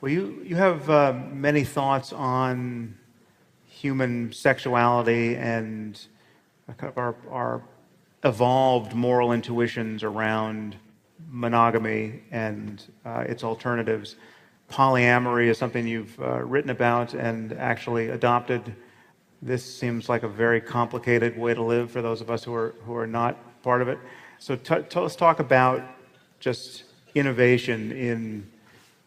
Well, you have many thoughts on human sexuality and kind of our evolved moral intuitions around monogamy and its alternatives. Polyamory is something you've written about and actually adopted. This seems like a very complicated way to live for those of us who are not part of it. So let's talk about just innovation in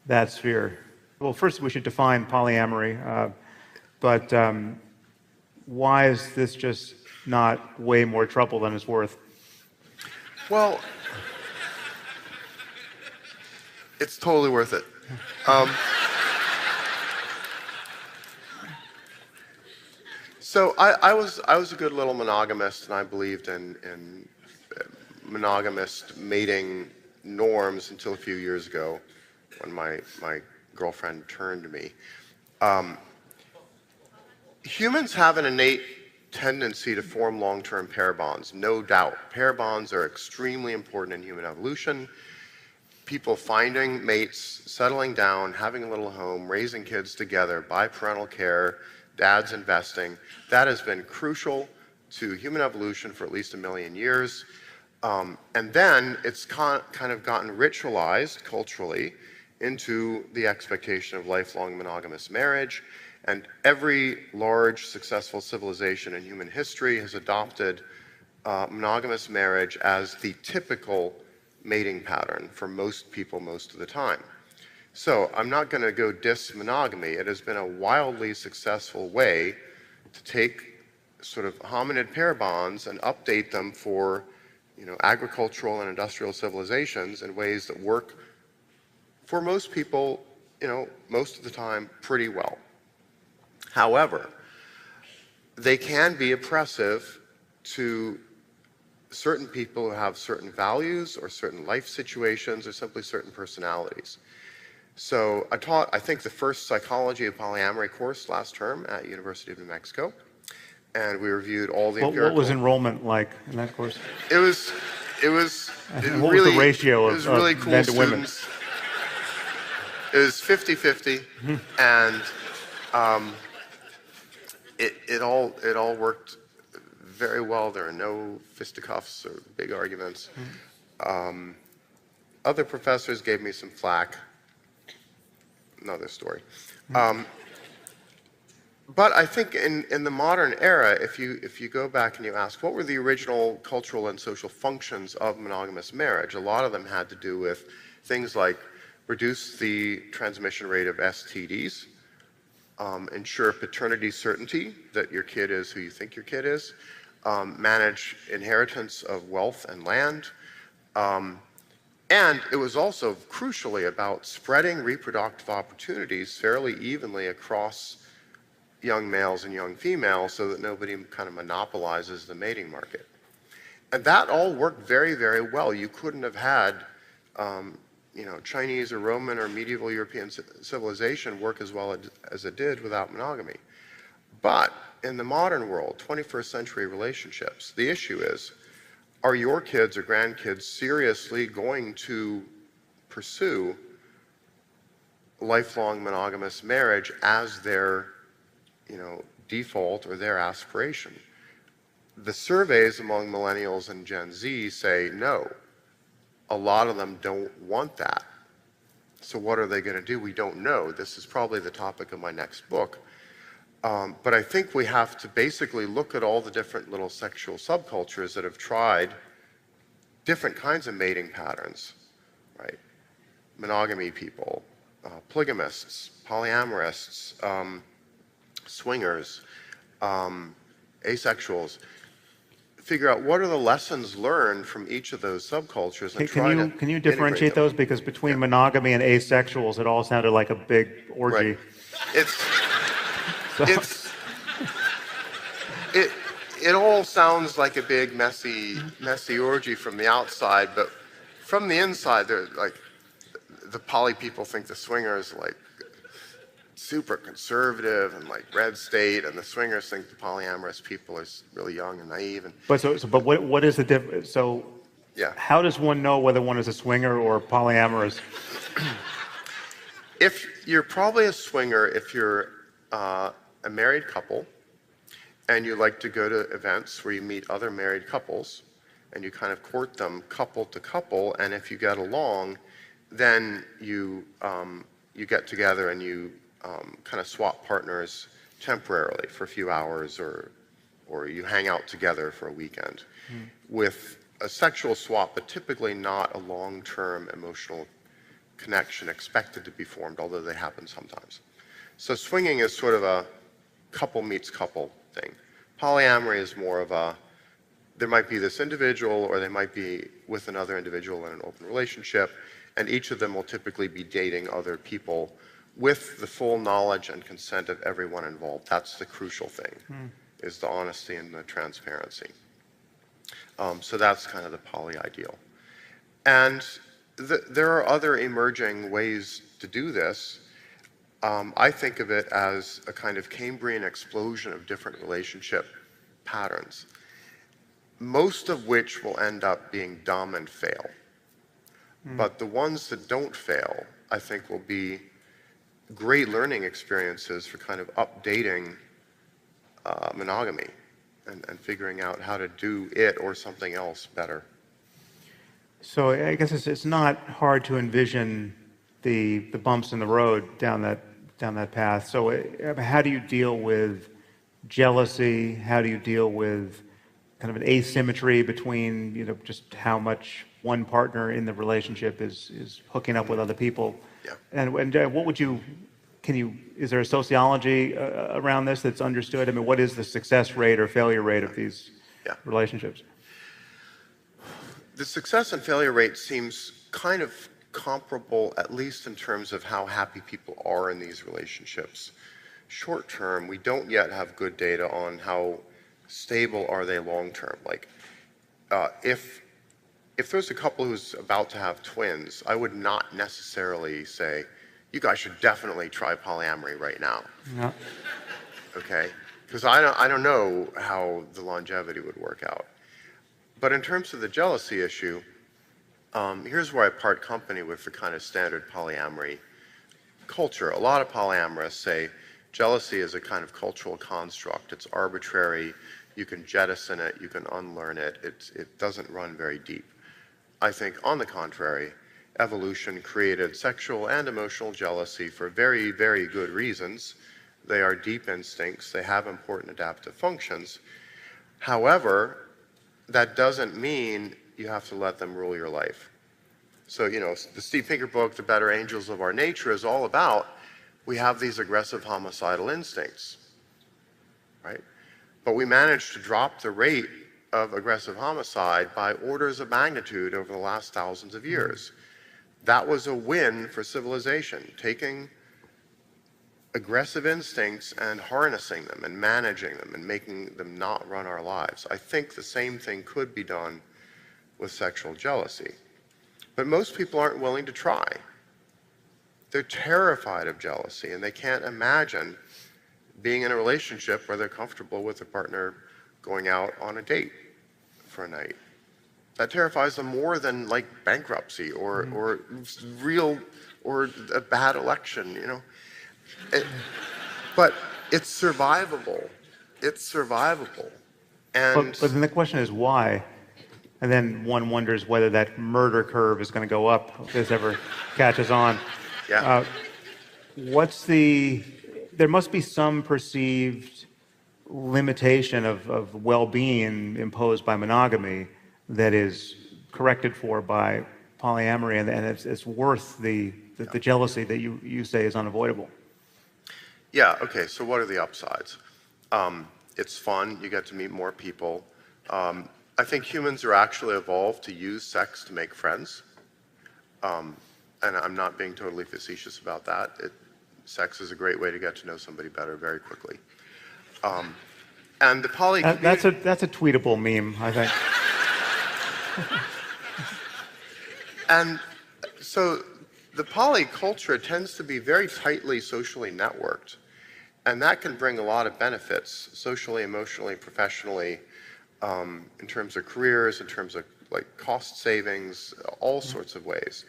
that sphere. Well, first we should define polyamory, but why is this just not way more trouble than it's worth? Well, it's totally worth it. So I was a good little monogamist, and I believed in monogamist mating norms until a few years ago, when my girlfriend turned to me. Humans have an innate tendency to form long-term pair bonds, no doubt. Pair bonds are extremely important in human evolution. People finding mates, settling down, having a little home, raising kids together, biparental care, dads investing, that has been crucial to human evolution for at least 1 million years. And then it's kind of gotten ritualized culturally into the expectation of lifelong monogamous marriage. And every large successful civilization in human history has adopted monogamous marriage as the typical mating pattern for most people most of the time. So I'm not going to go diss monogamy. It has been a wildly successful way to take sort of hominid pair bonds and update them for, agricultural and industrial civilizations in ways that work for most people, most of the time pretty well. However, they can be oppressive to certain people who have certain values or certain life situations or simply certain personalities. So I taught, I think, the first psychology of polyamory course last term at University of New Mexico, and we reviewed all the empirical... What was enrollment like in that course? It was what really, was the ratio it was really of cool men to women? students. It was 50-50, and it all worked very well. There are no fisticuffs or big arguments. Other professors gave me some flack. Another story. But I think in the modern era, if you go back and you ask what were the original cultural and social functions of monogamous marriage, a lot of them had to do with things like reduce the transmission rate of STDs, ensure paternity certainty, that your kid is who you think your kid is, manage inheritance of wealth and land, and it was also crucially about spreading reproductive opportunities fairly evenly across young males and young females so that nobody kind of monopolizes the mating market. And that all worked very, very well. You couldn't have had Chinese or Roman or medieval European civilization work as well as it did without monogamy. But in the modern world, 21st century relationships, the issue is, are your kids or grandkids seriously going to pursue lifelong monogamous marriage as their default or their aspiration? The surveys among millennials and Gen Z say no. A lot of them don't want that. So what are they going to do? We don't know. This is probably the topic of my next book. But I think we have to basically look at all the different little sexual subcultures that have tried different kinds of mating patterns, right? Monogamy people, polygamists, polyamorists, swingers, asexuals. Figure out what are the lessons learned from each of those subcultures and Can you differentiate those? Because between monogamy and asexuals, it all sounded like a big orgy. Right. It all sounds like a big messy orgy from the outside, but from the inside, they're like, the poly people think the swingers like super conservative and like red state, and the swingers think the polyamorous people are really young and naive. And but what is the difference? So yeah, how does one know whether one is a swinger or polyamorous? if you're probably a swinger, if you're a married couple and you like to go to events where you meet other married couples and you kind of court them couple to couple, and if you get along, then you get together and you kind of swap partners temporarily for a few hours, or you hang out together for a weekend with a sexual swap, but typically not a long-term emotional connection expected to be formed, although they happen sometimes. So swinging is sort of a couple meets couple thing. Polyamory is more of a, there might be this individual, or they might be with another individual in an open relationship, and each of them will typically be dating other people with the full knowledge and consent of everyone involved. That's the crucial thing, is the honesty and the transparency. So that's kind of the poly ideal. And there are other emerging ways to do this. I think of it as a kind of Cambrian explosion of different relationship patterns, most of which will end up being dumb and fail. But the ones that don't fail, I think, will be great learning experiences for kind of updating monogamy and figuring out how to do it or something else better. So I guess it's not hard to envision the bumps in the road down that path. So how do you deal with jealousy? How do you deal with kind of an asymmetry between, you know, just how much one partner in the relationship is hooking up with other people? Yeah. And what would you, is there a sociology around this that's understood? I mean, what is the success rate or failure rate of these relationships? The success and failure rate seems kind of comparable, at least in terms of how happy people are in these relationships. Short term, we don't yet have good data on how stable are they long term. Like, if there's a couple who's about to have twins, I would not necessarily say, you guys should definitely try polyamory right now. Yeah. Okay? Because I don't know how the longevity would work out. But in terms of the jealousy issue, here's where I part company with the kind of standard polyamory culture. A lot of polyamorists say jealousy is a kind of cultural construct. It's arbitrary. You can jettison it. You can unlearn it. It doesn't run very deep. I think, on the contrary, evolution created sexual and emotional jealousy for very, very good reasons. They are deep instincts. They have important adaptive functions. However, that doesn't mean you have to let them rule your life. So, you know, the Steve Pinker book, The Better Angels of Our Nature, is all about, we have these aggressive homicidal instincts, right? But we managed to drop the rate of aggressive homicide by orders of magnitude over the last thousands of years. That was a win for civilization, taking aggressive instincts and harnessing them and managing them and making them not run our lives. I think the same thing could be done with sexual jealousy. But most people aren't willing to try. They're terrified of jealousy, and they can't imagine being in a relationship where they're comfortable with a partner going out on a date for a night. That terrifies them more than like bankruptcy or a bad election, you know. But it's survivable. It's survivable. And But then the question is why? And then one wonders whether that murder curve is going to go up if this ever catches on. yeah. There must be some perceived limitation of well-being imposed by monogamy that is corrected for by polyamory, and it's worth the jealousy that you say is unavoidable. Yeah, okay, so what are the upsides? It's fun, you get to meet more people. I think humans are actually evolved to use sex to make friends. And I'm not being totally facetious about that. Sex is a great way to get to know somebody better very quickly. And the poly that's a tweetable meme, I think. And so the poly culture tends to be very tightly socially networked. And that can bring a lot of benefits, socially, emotionally, professionally, in terms of careers, in terms of like cost savings, all sorts of ways.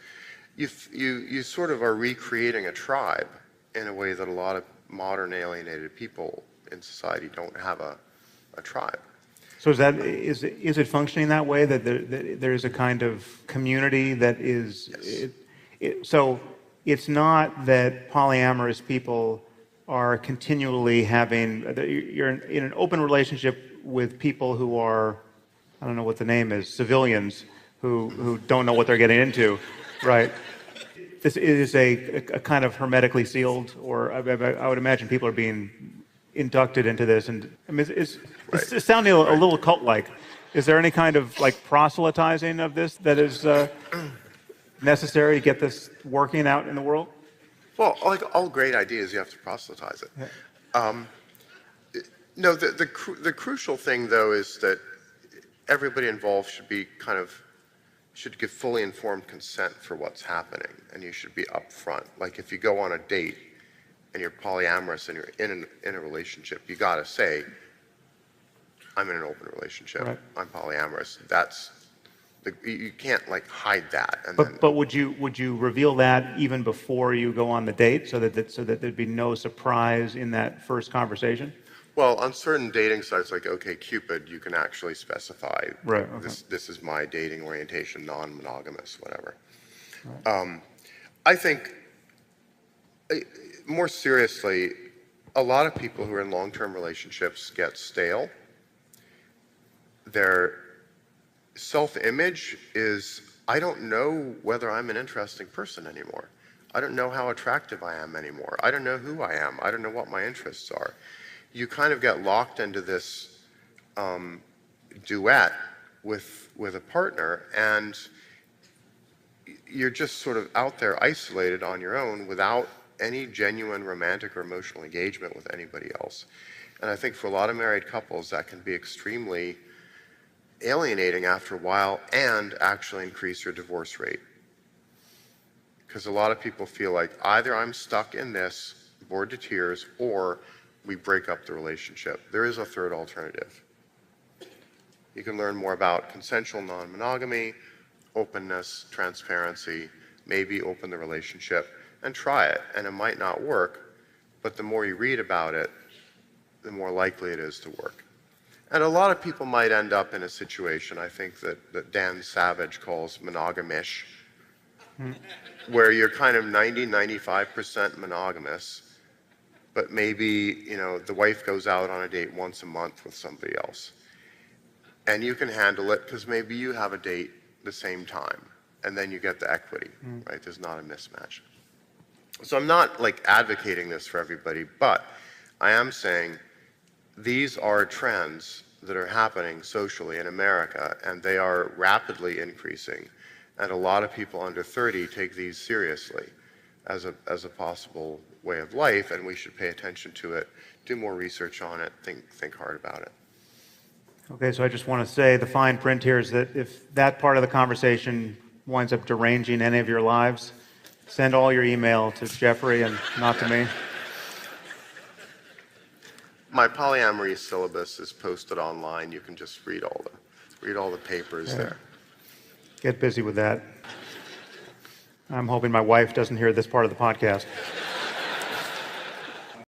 you sort of are recreating a tribe in a way that a lot of modern alienated people in society don't have a tribe. So is it functioning that way, that there's a kind of community that is, Yes. so it's not that polyamorous people are continually having, you're in an open relationship with people who are, I don't know what the name is, civilians who don't know what they're getting into, right? This is a kind of hermetically sealed, or I would imagine people are being inducted into this, and I mean, it's sounding a little cult-like. Is there any kind of like proselytizing of this that is necessary to get this working out in the world? Well, like all great ideas, you have to proselytize it. Yeah. No, the crucial thing though is that everybody involved should give fully informed consent for what's happening, and you should be upfront. Like if you go on a date and you're polyamorous and you're in a relationship, you got to say, I'm in an open relationship. Right. I'm polyamorous. You can't like hide that. And But would you reveal that even before you go on the date, so that there'd be no surprise in that first conversation? Well, on certain dating sites like OkCupid, you can actually specify, Right, okay. this is my dating orientation, non-monogamous, whatever. Right. I think, more seriously, a lot of people who are in long-term relationships get stale. Their self-image is, I don't know whether I'm an interesting person anymore. I don't know how attractive I am anymore. I don't know who I am. I don't know what my interests are. You kind of get locked into this duet with a partner, and you're just sort of out there isolated on your own without any genuine romantic or emotional engagement with anybody else. And I think for a lot of married couples, that can be extremely alienating after a while and actually increase your divorce rate. Because a lot of people feel like either I'm stuck in this, bored to tears, or we break up the relationship. There is a third alternative. You can learn more about consensual non-monogamy, openness, transparency, maybe open the relationship and try it. And it might not work, but the more you read about it, the more likely it is to work. And a lot of people might end up in a situation, I think, that Dan Savage calls monogamish, where you're kind of 90-95% monogamous, but maybe, the wife goes out on a date once a month with somebody else. And you can handle it because maybe you have a date the same time, and then you get the equity, right? There's not a mismatch. So I'm not like advocating this for everybody, but I am saying these are trends that are happening socially in America, and they are rapidly increasing. And a lot of people under 30 take these seriously as a possible way of life, and we should pay attention to it, do more research on it, think hard about it. Okay, so I just want to say the fine print here is that if that part of the conversation winds up deranging any of your lives, send all your email to Geoffrey and not to me. My polyamory syllabus is posted online. You can just read all the papers there. Get busy with that. I'm hoping my wife doesn't hear this part of the podcast.